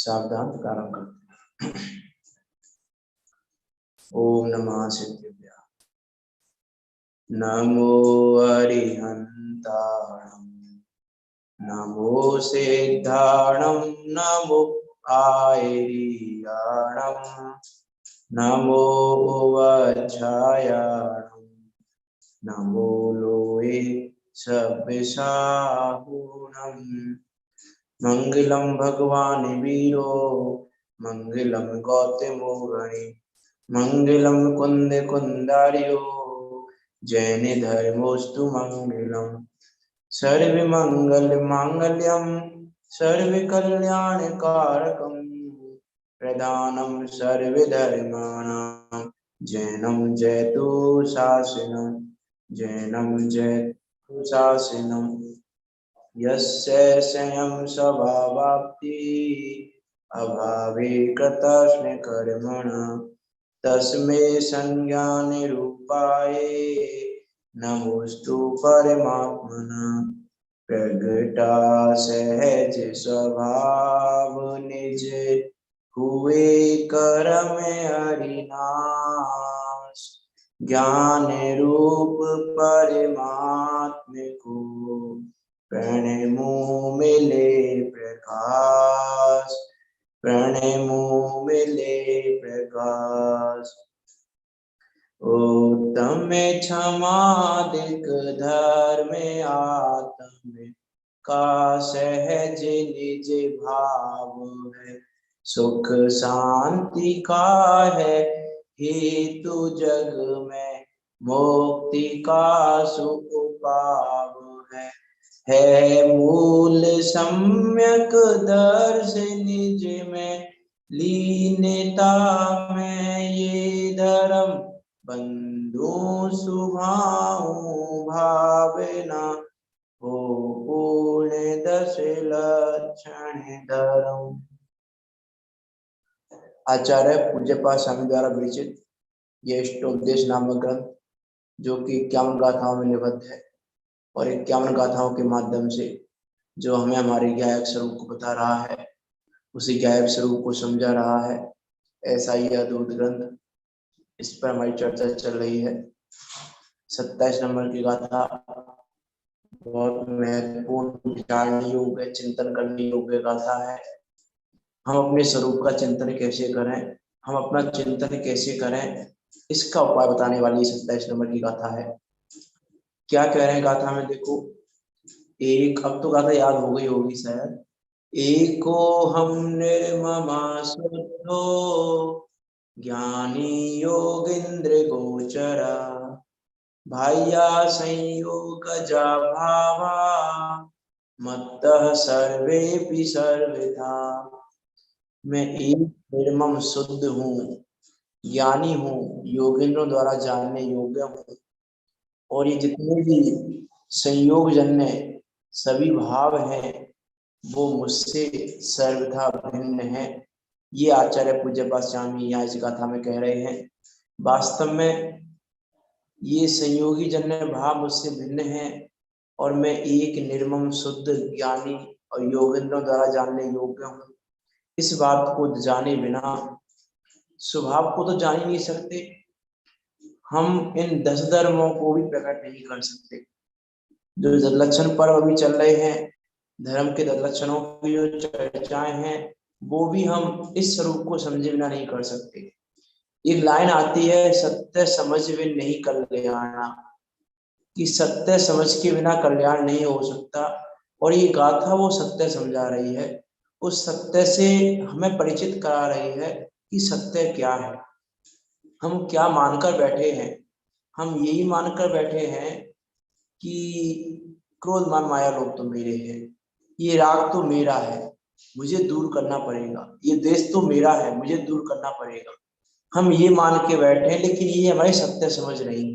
सावधान प्रारंभ करते हैं। ओम नमः सिद्धेभ्यः। नमो अरिहन्ताणं नमो सिद्धाणं नमो आयर्याणं नमो वज्रायाणं नमो लोये सव्यसाहुणं मंगलम भगवान वीरो मंगलम गौतमो गणि मंगलम कुंद कुंदारियो जैन धर्मोस्तु मंगलम सर्व मंगल मांगल्यम सर्व कल्याण कारकम प्रदानम सर्व धर्माणां जैनम जयतु शासनम जैनम जयतु शासनम यस्य स्वयं स्वभावाप्ति अभावे कृतस्मै कर्मणा तस्मै संज्ञानिरूपाय नमोस्तु परमात्मना प्रगटा सहज स्वभाव निज हुए कर्म हरिनाश ज्ञान रूप परमात्म को प्रणमो मिले प्रकाश प्रणमो मिले प्रकाश उत्तम क्षमादिक धर्म आत्म का सहज निज भाव है सुख शांति का है हेतु जग में मुक्ति का सुख पाव है मूल सम्यक दर्श निज में लीनता में ये धर्म बंधु सुभाऊ भावना हो पूर्ण दश लक्षण धर्म। आचार्य पूज्यपाद स्वामी द्वारा विरचित ये अष्टोपदेश नामक ग्रंथ जो कि 51 गाथाओं में निबद्ध है और 51 गाथाओं के माध्यम से जो हमें हमारे गायक स्वरूप को बता रहा है उसी गायक स्वरूप को समझा रहा है। ऐसा ही अद्भुत ग्रंथ, इस पर हमारी चर्चा चल रही है। 27 नंबर की गाथा बहुत महत्वपूर्ण विचारने योग्य चिंतन करने योग्य गाथा है। हम अपने स्वरूप का चिंतन कैसे करें, हम अपना चिंतन कैसे करें, इसका उपाय बताने वाली 27 नंबर की गाथा है। क्या कह रहे हैं गाथा में देखो। एक, अब तो गाथा याद हो गई होगी शायद। एको हम निर्ममा शुद्धो ज्ञानी योगेंद्र गोचरा भाया संयोग जा भावा मत्तः सर्वेपि सर्वथा। मैं एक निर्मम शुद्ध हूँ, ज्ञानी हूँ, योगेंद्रों द्वारा जानने योग्य हूँ और ये जितने भी संयोग जन्य सभी भाव हैं वो मुझसे सर्वथा भिन्न है। ये आचार्य पूज्यपाद स्वामी यहाँ इस गाथा में कह रहे हैं। वास्तव में ये संयोगी जन्य भाव मुझसे भिन्न है और मैं एक निर्मम शुद्ध ज्ञानी और योगेंद्रों द्वारा जानने योग्य हूँ। इस बात को जाने बिना स्वभाव को तो जान ही नहीं सकते, हम इन 10 धर्मों को भी प्रकट नहीं कर सकते। जो लक्षण पर्व अभी चल रहे हैं, धर्म के 10 लक्षणों की जो चर्चाएं हैं वो भी हम इस स्वरूप को समझे बिना नहीं कर सकते। एक लाइन आती है, सत्य समझ में नहीं कल्याण, कि सत्य समझ के बिना कल्याण नहीं हो सकता। और ये गाथा वो सत्य समझा रही है, उस सत्य से हमें परिचित करा रही है कि सत्य क्या है। हम क्या मानकर बैठे हैं, हम यही मानकर बैठे हैं कि क्रोध मान माया लोभ तो मेरे हैं, ये राग तो मेरा है मुझे दूर करना पड़ेगा, ये द्वेष तो मेरा है मुझे दूर करना पड़ेगा। हम ये मान के बैठे हैं, लेकिन ये हमारी सत्य समझ नहीं।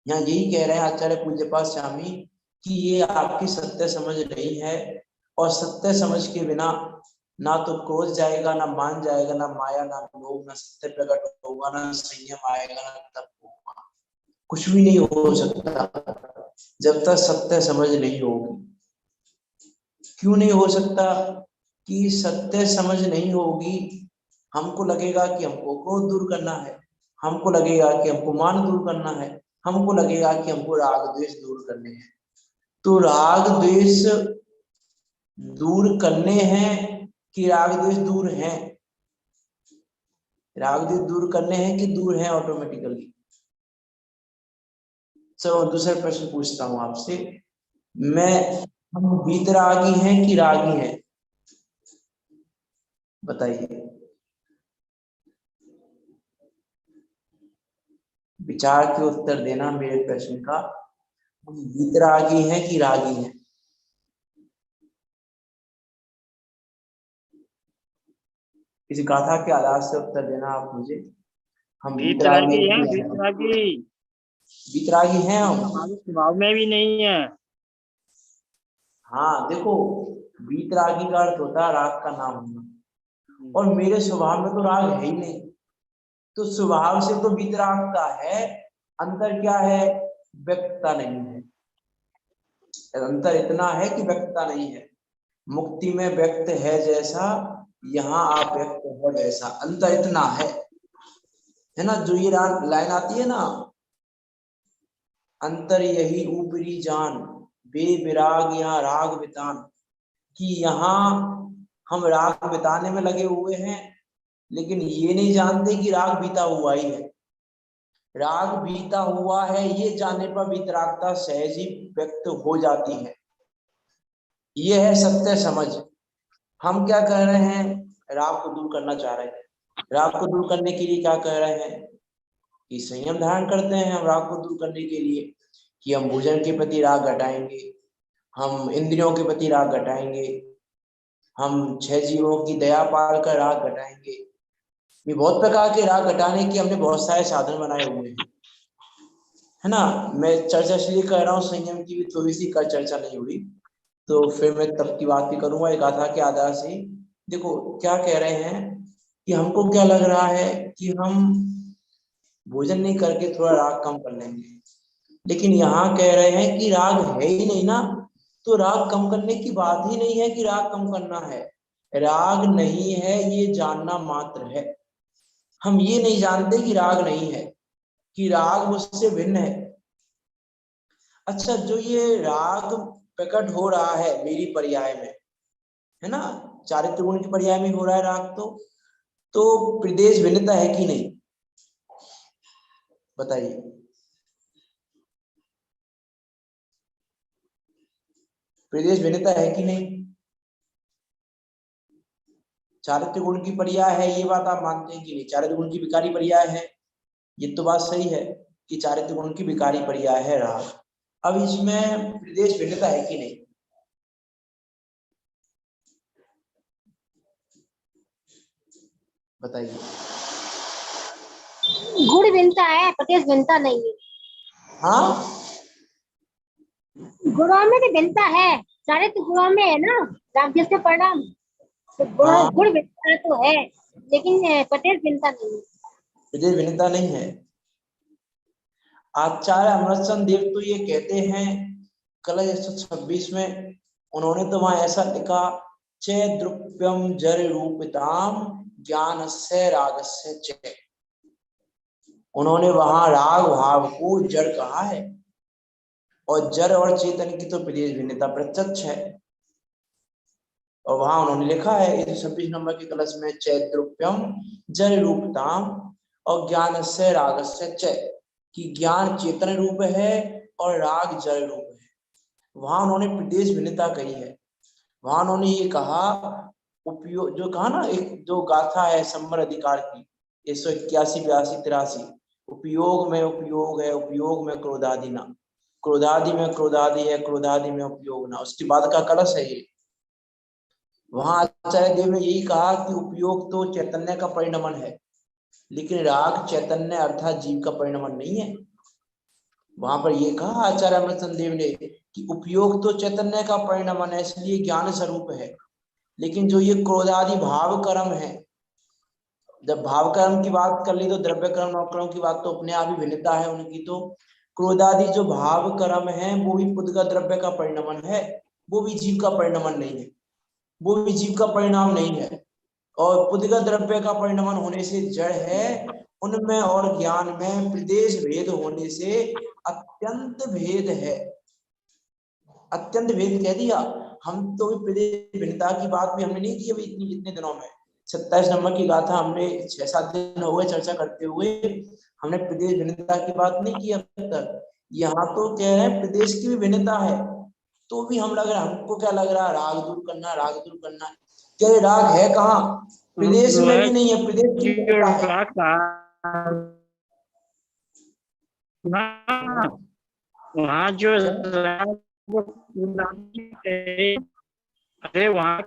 यहाँ यही कह रहे हैं आचार्य पूज्यपाद स्वामी कि ये आपकी सत्य समझ नहीं है और सत्य समझ के बिना ना तो क्रोध जाएगा, ना मान जाएगा, ना माया, ना लोभ, ना सत्य प्रकट होगा, ना संयम आएगा, ना तप होगा। कुछ भी नहीं हो सकता जब तक सत्य समझ नहीं होगी। क्यों नहीं हो सकता? कि सत्य समझ नहीं होगी, हमको लगेगा कि हमको क्रोध दूर करना है, हमको लगेगा कि हमको मान दूर करना है, हमको लगेगा कि हमको राग द्वेष दूर करने हैं। तो राग द्वेष दूर करने हैं कि राग द्वेष दूर हैं? राग द्वेष दूर करने हैं कि दूर हैं ऑटोमेटिकली? चलो दूसरा प्रश्न पूछता हूं आपसे मैं, हम वीतरागी हैं कि रागी हैं? बताइए, विचार के उत्तर देना मेरे प्रश्न का। हम वीतरागी हैं कि रागी हैं? इस गाथा के आधार से उत्तर देना आप मुझे। हम वीतरागी वीतरागी हैं है, कि रागी? वीतरागी। वीतरागी हैं हम। हमारे स्वभाव में भी नहीं है। हाँ देखो, वीतरागी का अर्थ होता है राग का नाम होना, और मेरे स्वभाव में तो राग है ही नहीं, तो स्वभाव से तो वीतरागता है। अंतर क्या है? व्यक्तता नहीं है। अंतर इतना है कि व्यक्तता नहीं है। मुक्ति में व्यक्त है जैसा, यहाँ आप व्यक्त हो वैसा, अंतर इतना है ना। जो ये लाइन आती है ना, अंतर यही ऊपरी जान, बेविराग यहाँ राग बितान, कि यहाँ हम राग बिताने में लगे हुए हैं, लेकिन ये नहीं जानते कि राग बीता हुआ ही है। राग बीता हुआ है ये जानने पर वितरागता सहज ही व्यक्त हो जाती है। ये है सत्य समझ। हम क्या कर रहे हैं? राग को दूर करना चाह रहे हैं। राग को दूर करने के लिए क्या कर रहे हैं कि संयम धारण करते हैं हम राग को दूर करने के लिए, कि हम भोजन के प्रति राग घटाएंगे, हम इंद्रियों के प्रति राग घटाएंगे, हम 6 जीवों की दया पाल कर राग घटाएंगे। ये बहुत प्रकार के राग घटाने के हमने बहुत सारे साधन बनाए हुए हैं, है ना। मैं चर्चा इसलिए कर रहा हूँ, संयम की भी थोड़ी सी कर चर्चा नहीं हुई, तो फिर मैं तब की बात भी करूंगा एक गाथा के आधार से। देखो क्या कह रहे हैं कि हमको क्या लग रहा है कि हम भोजन नहीं करके थोड़ा राग कम कर लेंगे, लेकिन यहाँ कह रहे हैं कि राग है ही नहीं ना, तो राग कम करने की बात ही नहीं है कि राग कम करना है। राग नहीं है ये जानना मात्र है। हम ये नहीं जानते कि राग नहीं है, कि राग मुझसे भिन्न है। अच्छा, जो ये राग प्रकट हो रहा है मेरी पर्याय में, है ना, चारित्र गुण की पर्याय में हो रहा है राग, तो प्रदेश भिन्नता है कि नहीं? बताइए। प्रदेश भिन्नता है कि नहीं? चारित्र गुण की पर्याय है, ये बात आप मानते हैं कि नहीं? चारित्र गुण की विकारी पर्याय है, ये तो बात सही है कि चारित्र गुण की विकारी पर्याय है राग। अब इसमें प्रदेश भिन्नता है कि नहीं? बताइए। गुण भिन्नता है, प्रदेश भिन्नता नहीं है। हाँ, गुणों में तो भिन्नता है, सारे तो गुणों में है ना, राम जिसके परिणाम, तो हाँ, गुण भिन्नता तो है, लेकिन प्रदेश भिन्नता नहीं है। प्रदेश भिन्नता नहीं है। आचार्य अमृतचंद देव तो ये कहते हैं कलश 126 में, उन्होंने तो वहां ऐसा लिखा, चे द्रुप्यम जर रूपताम ज्ञान से रागस्य चे। उन्होंने वहां राग भाव को जड़ कहा है, और जड़ और चेतन की तो प्रदेश भिन्नता प्रत्यक्ष है। और वहां उन्होंने लिखा है 126 नंबर के कलश में, चैद्रुप्यम जल रूपताम और ज्ञान से रागस्य च, कि ज्ञान चेतन रूप है और राग जल रूप है। वहां उन्होंने प्रदेश भिन्नता कही है। वहां उन्होंने ये कहा, उपयोग जो कहा ना, एक जो गाथा है संबर अधिकार की 181 82 83, उपयोग में उपयोग है, उपयोग में क्रोधादि ना, क्रोधादि में क्रोधादि है, क्रोधादि में उपयोग ना, उसके बाद का कलश है ये। वहां आचार्य देव ने यही कहा कि उपयोग तो चैतन्य का परिणमन है, लेकिन राग चैतन्य अर्थात जीव का परिणमन नहीं है। वहां पर यह कहा आचार्य अमृतचंद देव ने कि उपयोग तो चैतन्य का परिणमन है, इसलिए ज्ञान स्वरूप है, लेकिन जो ये क्रोधादि भाव कर्म है, जब भाव कर्म की बात कर ली तो द्रव्य कर्म और कर्म की बात तो अपने आप ही भिन्नता है उनकी। तो क्रोधादि जो भाव कर्म है वो भी खुद का द्रव्य का परिणमन है, वो भी जीव का परिणमन नहीं है। वो भी जीव का परिणाम नहीं है। और पुद्गल द्रव्य का परिणमन होने से जड़ है, उनमें और ज्ञान में प्रदेश भेद होने से अत्यंत भेद है। अत्यंत भेद कह दिया। हम तो प्रदेश भिन्नता की बात भी हमने नहीं की अभी इतने दिनों में। 27 नंबर की गाथा हमने 6-7 दिन हो गए चर्चा करते हुए, हमने प्रदेश भिन्नता की बात नहीं की अब तक। यहाँ तो कह रहे हैं प्रदेश की भी भिन्नता है, तो भी हम लग रहा है, हमको क्या लग रहा है, राग दूर करना, राग दूर करना। क्या ये राग है कहाँ? प्रदेश में भी नहीं है, प्रदेश की भिन्नता है। वहाँ जो अरे वहाँ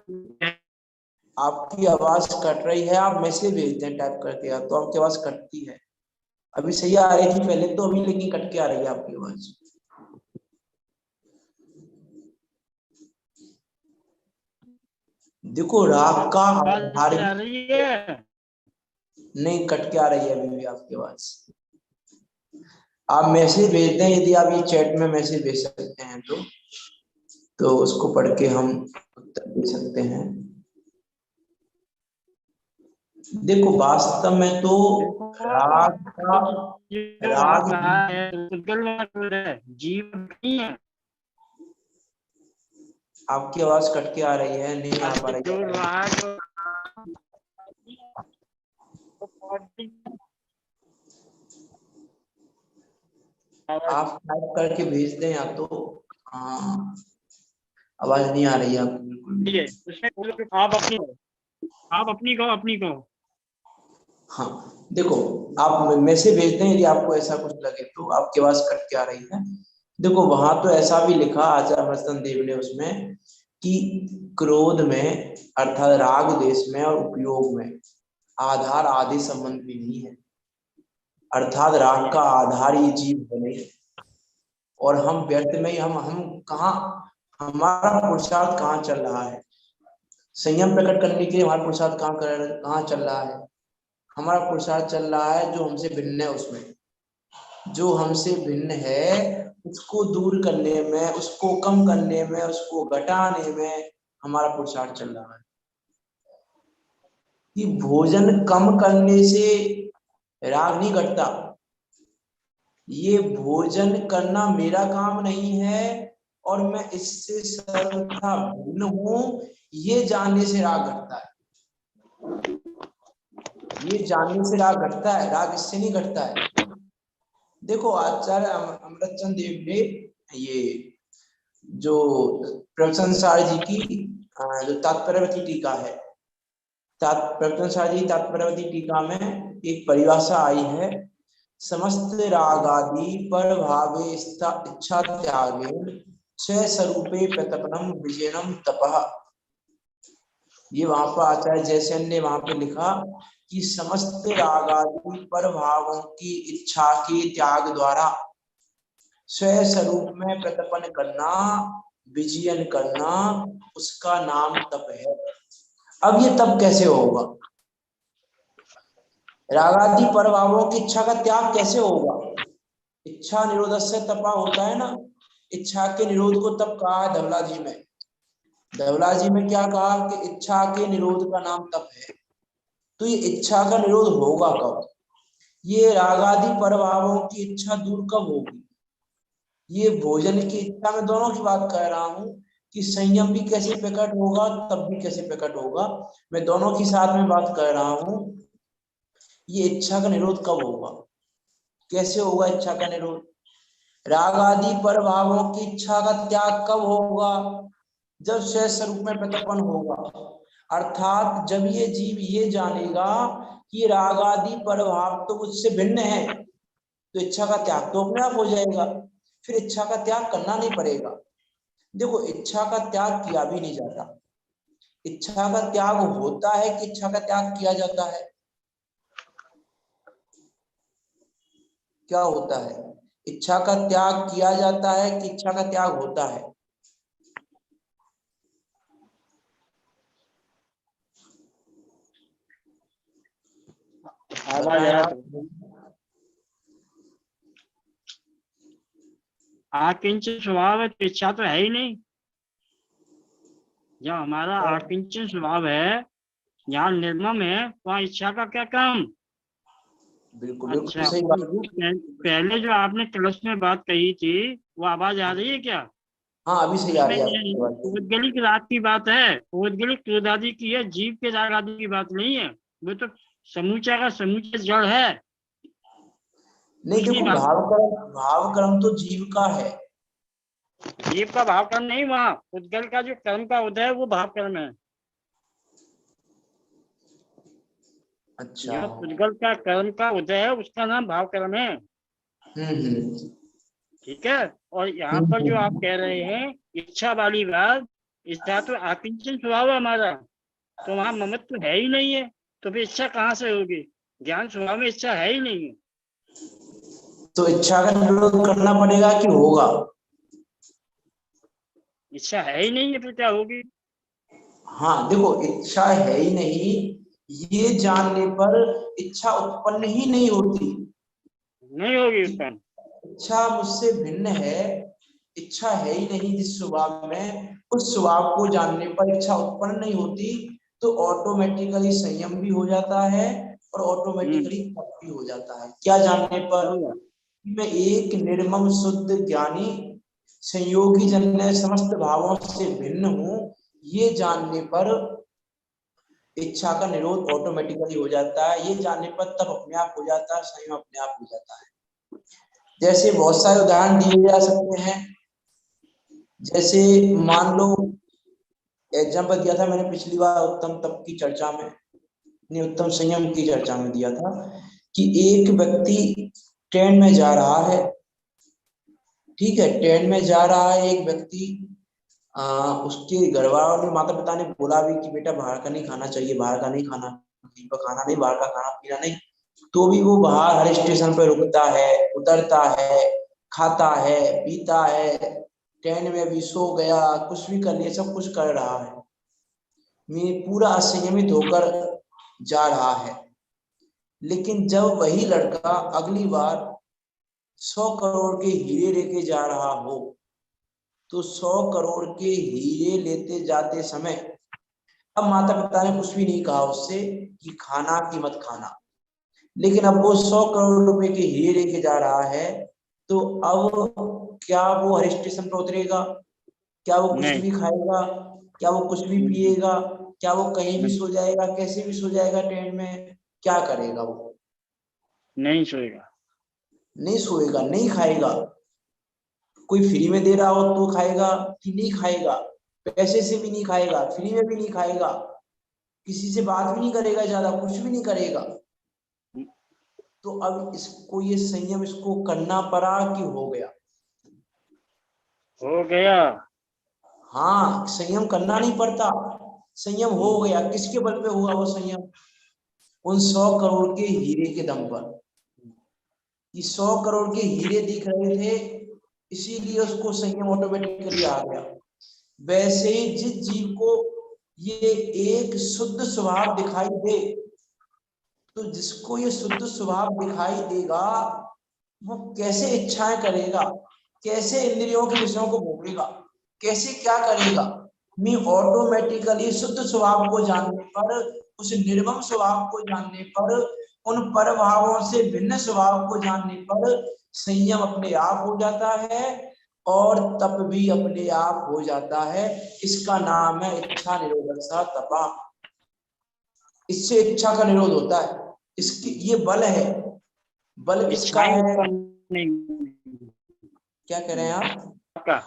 आपकी आवाज कट रही है, आप मैसेज भेजते हैं टाइप करके, या तो आपकी आवाज कटती है। अभी सही आ रही थी पहले तो, अभी लेकिन कट के आ रही है आपकी आवाज। देखो राग का आधार आ रही है, नहीं, कट के आ रही है अभी भी आपकी आवाज। आप मैसेज भेज दें, यदि आप ये चैट में मैसेज भेज सकते हैं तो उसको पढ़ के हम उत्तर दे सकते हैं। देखो वास्तव में तो राग का राग है, जीव नहीं है। आपकी आवाज कट के आ रही है, नहीं आ पा रही जो है। राग आप टाइप करके भेज दें या तो। हाँ, आवाज नहीं आ रही है आपकी बिल्कुल भी। उसमें आप अपनी कहो। हाँ देखो, आप मैसेज भेज दें यदि आपको ऐसा कुछ लगे तो, आपकी आवाज कट के आ रही है। देखो वहां तो ऐसा भी लिखा आचार्य मर्दन देव ने उसमें कि क्रोध में अर्थात राग देश में और उपयोग में आधार आदि संबंध भी नहीं है, अर्थात राग का आधार ये जीव है नहीं। और हम व्यर्थ में ही हम कहाँ, हमारा पुरुषार्थ कहाँ चल रहा है? संयम प्रकट करने के लिए हमारा पुरुषार्थ कहाँ चल रहा है? हमारा पुरुषार्थ चल रहा है जो हमसे भिन्न है, उसमें जो हमसे भिन्न है उसको दूर करने में, उसको कम करने में, उसको घटाने में हमारा पुरुषार्थ चल रहा है। कि भोजन कम करने से राग नहीं घटता, ये भोजन करना मेरा काम नहीं है और मैं इससे सर्वथा भिन्न हूं, ये जानने से राग घटता है। ये जानने से राग घटता है, राग इससे नहीं घटता है। देखो आचार्य अमृतचंद देव ने ये जो प्रवचन सार जी की जो तात्पर्यवती टीका है, प्रवचन सार जी तात्पर्यवती टीका में एक परिभाषा आई है, समस्त रागादि पर भावे इच्छा त्यागेन छह स्वरूपे प्रतपनम विजयनम तपः। ये वहां पर आचार्य जयसेन ने वहां पे लिखा कि समस्त रागादि पर भावों की इच्छा के त्याग द्वारा स्वयं स्वरूप में प्रतपन करना, विजयन करना, उसका नाम तप है। अब ये तप कैसे होगा? रागादि परभावों की इच्छा का त्याग कैसे होगा? इच्छा निरोध से तपा होता है ना, इच्छा के निरोध को तप कहा है धवला जी में। धवला जी में क्या कहा कि इच्छा के निरोध का नाम तप है। तो ये इच्छा का निरोध होगा कब? ये रागादि परभावों की इच्छा दूर कब होगी? ये भोजन की इच्छा में दोनों की बात कर रहा हूँ कि संयम भी कैसे प्रकट होगा, तब भी कैसे प्रकट होगा, मैं दोनों की साथ में बात कर रहा हूँ। ये इच्छा का निरोध कब होगा, कैसे होगा इच्छा का निरोध? राग आदि पर भावों की इच्छा का त्याग कब होगा? जब स्वयं स्वरूप में प्रतपन होगा, अर्थात जब ये जीव ये जानेगा कि राग आदि पर भाव तो मुझसे भिन्न है, तो इच्छा का त्याग तो अपने आप हो जाएगा, फिर इच्छा का त्याग करना नहीं पड़ेगा। देखो इच्छा का त्याग किया भी नहीं जाता, इच्छा का त्याग होता है कि इच्छा का त्याग किया जाता है? क्या होता है? इच्छा का त्याग किया जाता है कि इच्छा का त्याग होता है? आकिंच स्वभाव है तो इच्छा तो है ही नहीं। जब हमारा आकिंचन स्वभाव है, यहाँ निर्मम है, वहाँ इच्छा का क्या काम। बिल्कुल बिल्कुल अच्छा, सही बात है। पहले जो आपने क्लस में बात कही थी, वो आवाज आ रही है क्या। हाँ अभी सही आ उसमें रही है ये आपकी बात। पौद्गलिक राग की बात है, पौद्गलिक क्रोध आदि की है, जीव के राग आदि की बात नहीं है। वो तो समूचा का समूचा जड़ है। नहीं उसकी देखो, बात, भाव कर्म तो जीव का है। जीव का भाव कर्म नहीं, वहाँ उद्गल का जो कर्म का उदय है वो भाव कर्म है। अच्छा। जो उद्गल का कर्म का उदय है उसका नाम भाव कर्म है। हम्म। ठीक है। और यहाँ पर जो आप हम्म। कह रहे हैं इच्छा वाली बात, इच्छा तो आकिंचन स्वभाव है हमारा, तो वहां ममत्व है ही नहीं है, तो फिर इच्छा कहाँ से होगी। ज्ञान स्वभाव में इच्छा है ही नहीं है। तो इच्छा का निरोध करना पड़ेगा कि होगा। इच्छा है ही नहीं है फिर क्या होगी। हाँ देखो, इच्छा है ही नहीं, ये जानने पर इच्छा उत्पन्न ही नहीं होती। नहीं होगी उत्पन्न। इच्छा मुझसे भिन्न है, इच्छा है ही नहीं जिस स्वभाव में, उस स्वभाव को जानने पर इच्छा उत्पन्न नहीं होती। तो ऑटोमेटिकली संयम भी हो जाता है और ऑटोमेटिकली तप भी हो जाता है। क्या जानने पर, मैं एक निर्मम शुद्ध ज्ञानी संयोगी जन्य समस्त भावों से भिन्न हूं, ये जानने पर इच्छा का निरोध ऑटोमेटिकली हो जाता है। ये जानने पर तप अपने आप हो जाता है, संयम अपने आप हो जाता है। जैसे बहुत सारे उदाहरण दिए जा सकते हैं। जैसे मान लो, एग्जाम्पल दिया था मैंने पिछली बार उत्तम तप की चर्चा में, नहीं उत्तम संयम की चर्चा में दिया था कि एक व्यक्ति ट्रेन में जा रहा है। ठीक है, ट्रेन में जा रहा है एक व्यक्ति, उसके घर वालों ने, माता पिता ने बोला भी कि बेटा बाहर का नहीं खाना चाहिए, बाहर का नहीं खाना, कहीं पर खाना नहीं, बाहर का खाना पीना नहीं। तो भी वो बाहर हर स्टेशन पर रुकता है, उतरता है, खाता है, पीता है, ट्रेन में भी सो गया, कुछ भी कर लिया, सब कुछ कर रहा है, मैं पूरा असंयमित होकर जा रहा है। लेकिन जब वही लड़का अगली बार 100 करोड़ के हीरे लेके जा रहा हो, तो 100 करोड़ के हीरे लेते जाते समय अब माता पिता ने कुछ भी नहीं कहा उससे कि खाना कि मत खाना, लेकिन अब वो 100 करोड़ रुपए के हीरे लेके जा रहा है। तो अब क्या वो हर स्टेशन पर उतरेगा, क्या वो कुछ नहीं भी खाएगा, क्या वो कुछ भी पिएगा, क्या वो कहीं भी सो जाएगा, कैसे भी सो जाएगा ट्रेन में, क्या करेगा वो। नहीं सोएगा। नहीं सोएगा, नहीं खाएगा। कोई फ्री में दे रहा हो तो खाएगा कि नहीं खाएगा, पैसे से भी नहीं खाएगा, फ्री में भी नहीं खाएगा, किसी से बात भी नहीं करेगा, ज्यादा कुछ भी नहीं करेगा। तो अब इसको ये संयम इसको करना पड़ा कि हो गया। हो गया। हाँ, संयम करना नहीं पड़ता, संयम हो गया। किसके बल पे हुआ वो संयम, उन 100 करोड़ के हीरे के दम पर। कि 100 करोड़ के हीरे दिख रहे थे, इसीलिए उसको संयम ऑटोमेटिकली आ गया। वैसे ही जिस जीव को ये एक शुद्ध स्वभाव दिखाई दे, तो जिसको ये शुद्ध स्वभाव दिखाई देगा, वो कैसे इच्छाएं करेगा, कैसे इंद्रियों के विषयों को भोगेगा, कैसे क्या करेगा। मैं ऑटोमेटिकली शुद्ध स्वभाव को जानने पर, उस निर्मम स्वभाव को जानने पर, उन पर भावों से भिन्न स्वभाव को जानने पर संयम अपने आप हो जाता है और तप भी अपने आप हो जाता है। इसका नाम है इच्छा निरोधकता तपा। इससे इच्छा का निरोध होता है। इसकी ये बल है। बल किसका इच्छाएं है, उत्पन्न नहीं। क्या कह रहे हैं आप। का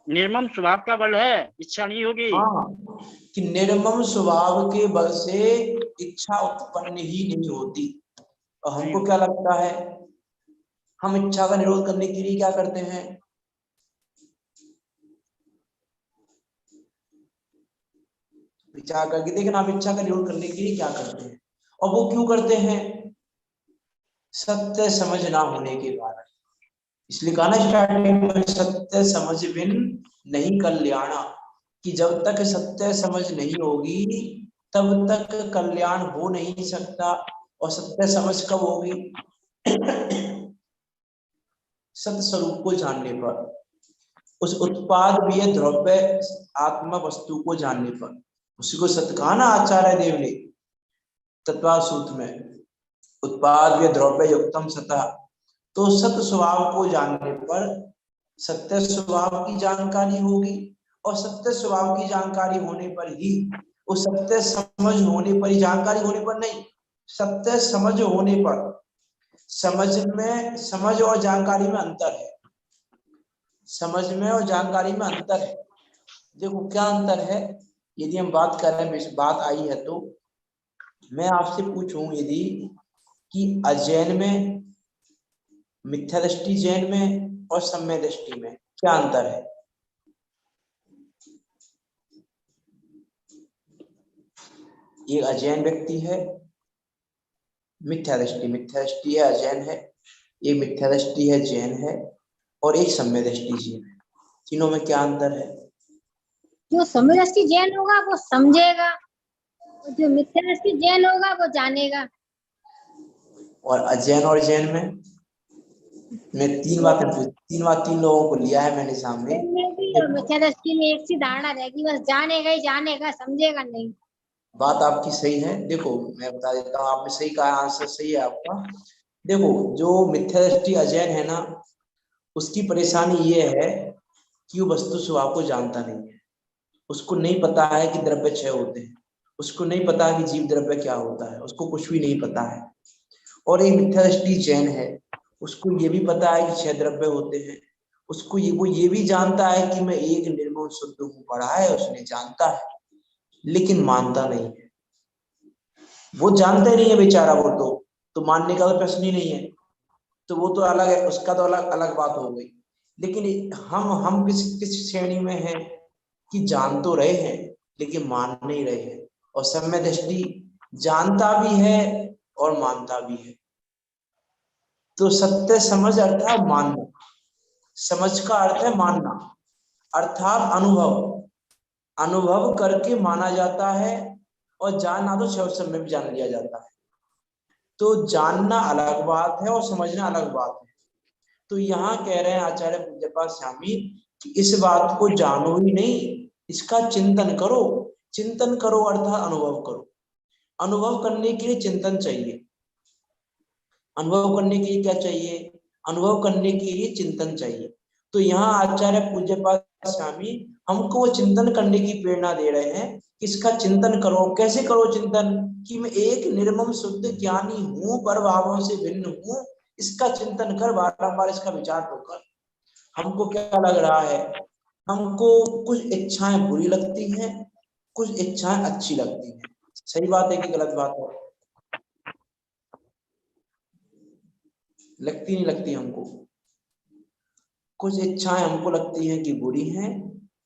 निर्मम स्वभाव का बल है, इच्छा नहीं होगी। हाँ, कि निर्मम स्वभाव के बल से इच्छा उत्पन्न ही नहीं होती। और हमको क्या लगता है, हम इच्छा का निरोध करने के लिए क्या करते हैं, विचार करके देखना, हम इच्छा का निरोध करने के लिए क्या करते हैं, और वो क्यों करते हैं, सत्य समझ ना होने के कारण। इसलिए कहा ना स्टार्टिंग में, सत्य समझ बिन नहीं कल्याणा, कि जब तक सत्य समझ नहीं होगी तब तक कल्याण हो नहीं सकता। और सत्य समझ कब होगी, सत्य स्वरूप को जानने पर। उस उत्पाद भी है द्रव्य आत्मा वस्तु को जानने पर। उसी को सत्य कहा ना आचार्य देव ने तत्व सूत्र में, उत्पाद भी द्रव्य युक्तम सतः। तो सत्य स्वभाव को जानने पर सत्य स्वभाव की जानकारी होगी, और सत्य स्वभाव की जानकारी होने पर ही, उस सत्य समझ होने पर ही, जानकारी होने पर नहीं, सत्य समझ होने पर, समझ और जानकारी में अंतर है। समझ में और जानकारी में अंतर है। देखो क्या अंतर है, यदि हम बात कर रहे हैं, बात आई है तो मैं आपसे पूछूं यदि कि अजैन में, मिथ्या दृष्टि जैन में और सम्य दृष्टि में क्या अंतर है? एक अजैन व्यक्ति है, मिथ्या दृष्टि है, अजैन है, एक मिथ्या दृष्टि है, जैन है, और एक सम्य दृष्टि जैन है। तीनों में क्या अंतर है? जो सम्य दृष्टि जैन होगा वो समझेगा, जो मिथ्या दृष्टि जैन होगा वो जानेगा। और अजैन और जैन में मैं तीन बार तीन लोगों को लिया है मैंने सामने। और मिथ्या दृष्टि में एक सी धारणा रहेगी, बस जानेगा ही जानेगा, समझेगा नहीं। बात आपकी सही है। देखो मैं बता देता हूँ, आपने सही कहा, आंसर सही है आपका। देखो जो मिथ्या दृष्टि अजैन है ना, उसकी परेशानी ये है कि वो वस्तु स्वभाव को जानता नहीं है। उसको नहीं पता है कि द्रव्य क्षय होते हैं, उसको नहीं पता कि जीव द्रव्य क्या होता है, उसको कुछ भी नहीं पता है। और एक मिथ्या दृष्टि जैन है, उसको ये भी पता है कि क्षय द्रव्य होते हैं, उसको वो ये भी जानता है कि मैं एक निर्मल शुद्ध हूँ, पढ़ा है उसने, जानता है, लेकिन मानता नहीं है। वो जानता ही नहीं है बेचारा, वो तो मानने का तो प्रश्न ही नहीं है। तो वो तो अलग है, उसका तो अलग अलग बात हो गई। लेकिन हम किस श्रेणी में हैं कि जान तो रहे हैं लेकिन मान नहीं रहे हैं। और सम्य दृष्टि जानता भी है और मानता भी है। तो सत्य समझ अर्थात मानना, समझ का अर्थ है मानना, अर्थात अनुभव करके माना जाता है, और जानना तो छह समय में जान लिया जाता है। तो जानना अलग बात है और समझना अलग बात है। तो यहाँ कह रहे हैं आचार्य पूज्यपाद स्वामी कि इस बात को जानो ही नहीं, इसका चिंतन करो। चिंतन करो अर्थात अनुभव करो। अनुभव करने के लिए चिंतन चाहिए। अनुभव करने के लिए क्या चाहिए? अनुभव करने के लिए चिंतन चाहिए। तो यहाँ आचार्य पूज्यपाद स्वामी हमको वो चिंतन करने की प्रेरणा दे रहे हैं। इसका चिंतन करो। कैसे करो चिंतन? कि मैं एक निर्मम शुद्ध ज्ञानी हूँ, पर भावों से भिन्न हूँ। इसका चिंतन कर, बारंबार इसका विचार तो कर। हमको क्या लग रहा है? हमको कुछ इच्छाएं बुरी लगती हैं, कुछ इच्छाएं अच्छी लगती हैं। सही बात है कि गलत बात है? लगती नहीं लगती हमको? कुछ इच्छाएं हमको लगती हैं कि बुरी हैं,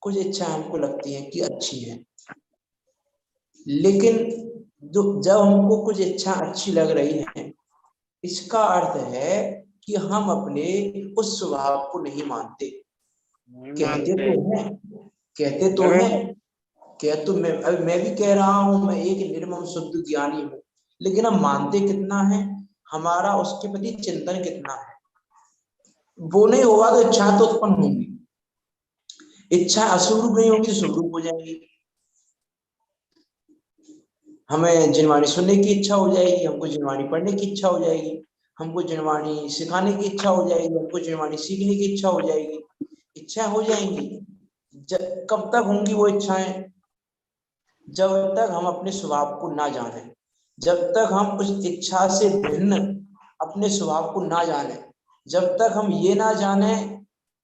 कुछ इच्छाएं हमको लगती हैं कि अच्छी हैं। लेकिन जब हमको कुछ इच्छा अच्छी लग रही है, इसका अर्थ है कि हम अपने उस स्वभाव को नहीं मानते। कहते तो हैं मैं भी कह रहा हूं मैं एक निर्मम शुद्ध ज्ञानी हूं, लेकिन हम मानते कितना है, हमारा उसके प्रति चिंतन कितना है। वो नहीं होगा तो इच्छा तो उत्पन्न होंगी। इच्छा अशुभ नहीं होगी तो शुभ हो जाएगी। हमें जिनवाणी सुनने की इच्छा हो जाएगी, हमको जिनवाणी पढ़ने की इच्छा हो जाएगी, हमको जिनवाणी सिखाने की इच्छा हो जाएगी, हमको जिनवाणी सीखने की इच्छा हो जाएगी। इच्छा हो जाएंगी। कब तक होंगी वो इच्छाएं? जब तक हम अपने स्वभाव को ना जाने, जब तक हम उस इच्छा से भिन्न अपने स्वभाव को ना जाने, जब तक हम ये ना जाने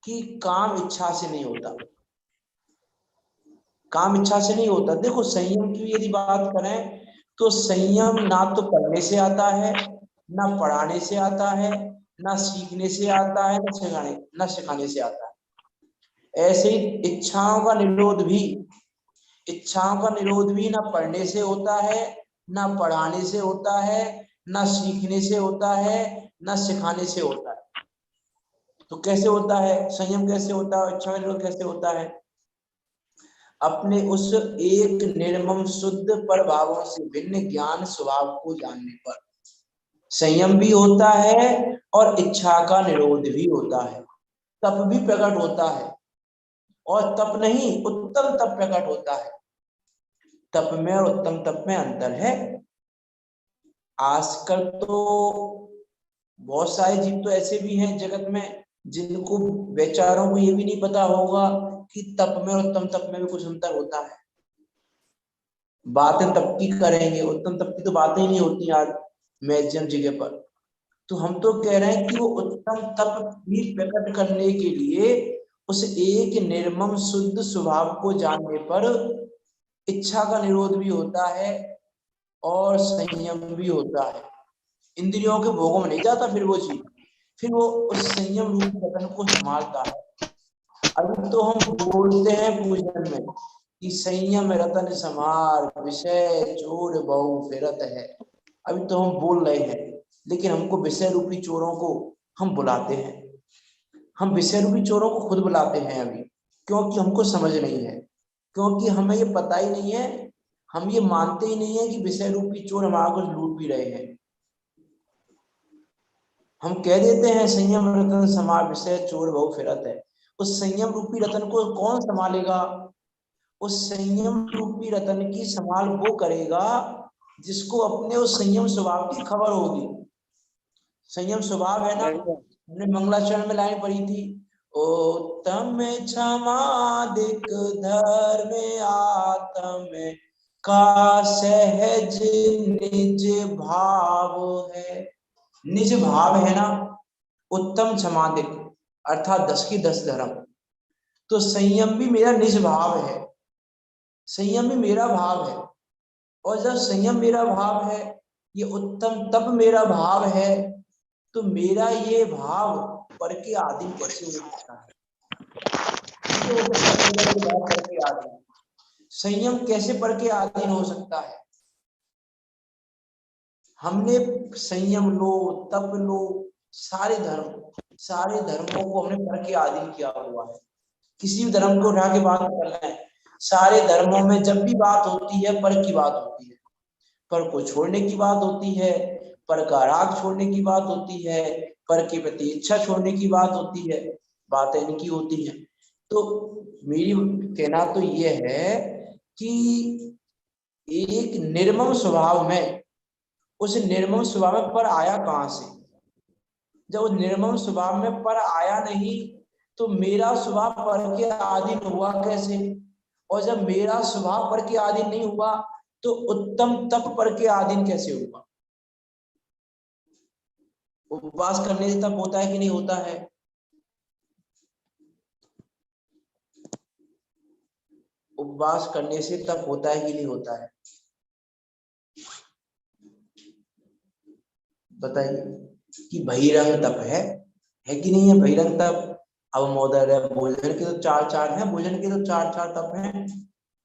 कि काम इच्छा से नहीं होता, काम इच्छा से नहीं होता। देखो संयम की यदि बात करें तो संयम ना तो पढ़ने से आता है, ना पढ़ाने से आता है, ना सीखने से आता है, ना सिखाने से आता है। ऐसे ही इच्छाओं का निरोध भी ना पढ़ने से होता है, ना पढ़ाने से होता है, ना सीखने से होता है, ना सिखाने से होता है। तो कैसे होता है संयम? कैसे होता है? इच्छा का निरोध कैसे होता है? अपने उस एक निर्मम शुद्ध पर भावों से भिन्न ज्ञान स्वभाव को जानने पर संयम भी होता है और इच्छा का निरोध भी होता है। तब भी प्रकट होता है और तप नहीं, उत्तम तप प्रकट होता है। तप में और उत्तम तप में अंतर है। आजकल तो बहुत सारे जीव तो ऐसे भी हैं जगत में जिनको बेचारों को ये भी नहीं पता होगा कि तप में और उत्तम तप में भी कुछ अंतर होता है। बातें तप की करेंगे, उत्तम तप की तो बातें ही नहीं होती आज मैक्सिमम जगह पर। तो हम तो कह रहे हैं कि वो उत्तम तप भी प्रकट करने के लिए उस एक निर्मम शुद्ध स्वभाव को जानने पर इच्छा का निरोध भी होता है और संयम भी होता है। इंद्रियों के भोगों में नहीं जाता फिर वो चीज, फिर वो उस संयम रूपी बदन को संभालता है। अभी तो हम बोलते हैं पूजन में कि संयम रतन समार विषय चोर बहु फिरत है। अभी तो हम बोल रहे हैं, लेकिन हमको विषय रूपी चोरों को हम बुलाते हैं। हम विषय रूपी चोरों को खुद बुलाते हैं अभी, क्योंकि हमको समझ नहीं है, क्योंकि हमें ये पता ही नहीं है, हम ये मानते ही नहीं है कि विषय रूपी चोर हमारा कुछ लूट भी रहे हैं। हम कह देते हैं संयम रतन समार विषय चोर बहु फिरत है। उस संयम रूपी रतन को कौन संभालेगा? उस संयम रूपी रतन की संभाल वो करेगा जिसको अपने उस संयम स्वभाव की खबर होगी। संयम स्वभाव है ना, हमने मंगलाचरण में लाइन पढ़ी थी, उत्तम क्षमादिक धर्म आत्म का सहज निज भाव है। निज भाव है ना, उत्तम क्षमादिक अर्थात 10 की 10 धर्म। तो संयम भी मेरा निज भाव है, संयम भी मेरा भाव है। और जब संयम मेरा भाव है, ये उत्तम तप मेरा भाव है, तो मेरा ये भाव पर के आदि कैसे हो सकता है? पर के आदि संयम कैसे पर के आधीन हो सकता है? हमने संयम लो, तप लो, सारे धर्मों को हमने पर के आधीन किया हुआ है। किसी भी धर्म को उठा के बात कर रहे हैं, सारे धर्मों में जब भी बात होती है पर की बात होती है, पर को छोड़ने की बात होती है, पर का राग छोड़ने की बात होती है, पर के प्रति इच्छा छोड़ने की बात होती है, बातें इनकी होती है। तो मेरी कहना तो ये है कि एक निर्मम स्वभाव में, उस निर्मम स्वभाव में पर आया कहां से? जब उस निर्मम स्वभाव में पर आया नहीं, तो मेरा स्वभाव पर के अधीन हुआ कैसे? और जब मेरा स्वभाव पर के अधीन नहीं हुआ, तो उत्तम तप पर के अधीन कैसे होगा? उपवास करने से तप होता है कि नहीं होता है? उपवास करने से तप होता है कि नहीं होता है? बताइए कि बहिरंग तप है कि नहीं है बहिरंग तप? अब महोदय भोजन के तो चार हैं, भोजन के तो चार तप हैं।